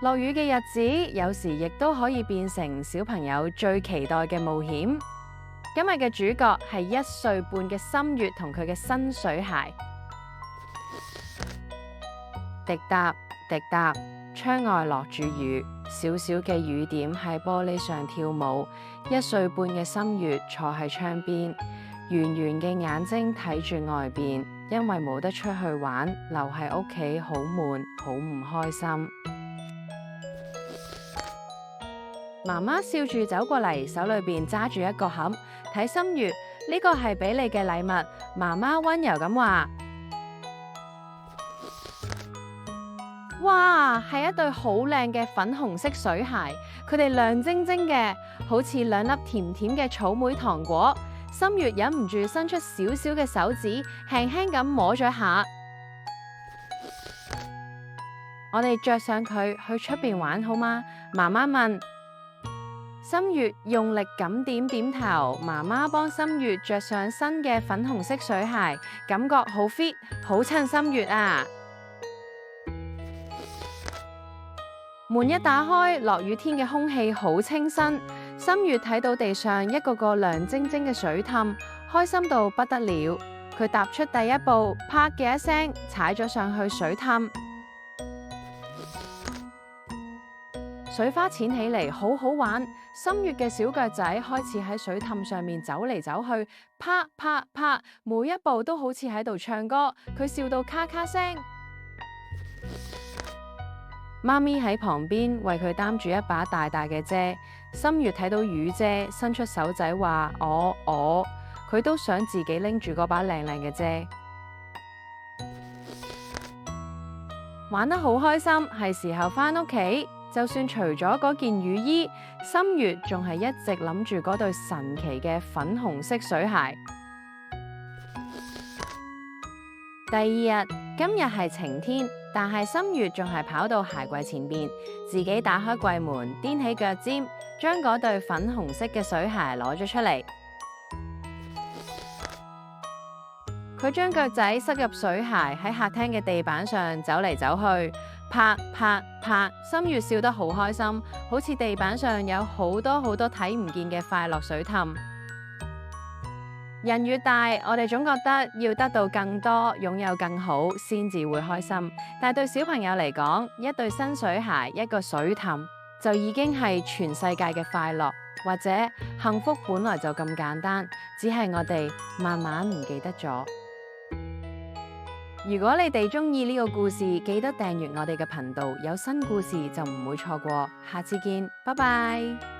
落雨嘅日子，有時亦都可以變成小朋友最期待嘅冒險。今日嘅主角係1歲半嘅心月同佢嘅新水鞋。滴答滴答，窗外落住雨，小小嘅雨點喺玻璃上跳舞。1歲半嘅心月坐喺窗邊，圓圓嘅眼睛睇住外邊，因為冇得出去玩，留喺屋企好悶，好唔開心。媽媽笑住走過嚟，手裏邊揸住一個盒，睇心月，呢個係俾你嘅禮物。媽媽溫柔咁話：哇，係一對好靚嘅粉紅色水鞋，佢哋亮晶晶嘅，好似2粒甜甜嘅草莓糖果。心月忍唔住伸出小小嘅手指，輕輕咁摸咗下。我哋着上佢去出邊玩好嗎？媽媽問。心月用力咁點點頭，媽媽幫心月着上新嘅粉紅色水鞋，感覺好 fit， 好襯心月啊！門一打開，落雨天嘅空氣好清新，心月睇到地上一個個亮晶晶嘅水凼，開心到不得了。佢踏出第一步，啪嘅一聲踩咗上去水凼。水花濺起嚟，好好玩。心月嘅小腳仔開始喺水凼上面走嚟走去，啪啪啪，每一步都好似喺度唱歌。佢笑到咔咔聲。媽咪喺旁邊為佢擔住一把大大嘅遮。心月睇到雨遮，伸出手仔話：佢都想自己拎住嗰把靚靚嘅遮。玩得好開心，係時候返屋企。就算除咗嗰件雨衣，心月仲係一直諗住嗰對神奇嘅粉紅色水鞋。第2日，今日係晴天，但係心月仲係跑到鞋櫃前邊，自己打開櫃門，踮起腳尖，將嗰對粉紅色嘅水鞋攞咗出嚟。佢將腳仔塞入水鞋，喺客廳嘅地板上走嚟走去。啪啪啪，心月笑得好開心，好似地板上有好多好多睇唔見嘅快樂水凼。人越大，我哋總覺得要得到更多，擁有更好，先至會開心。但對小朋友嚟講，一對新水鞋，一個水凼，就已經係全世界嘅快樂。或者幸福本來就咁簡單，只係我哋慢慢唔記得咗。如果你哋鍾意呢個故事，記得訂閱我哋嘅頻道，有新故事就唔會錯過。下次見，拜拜。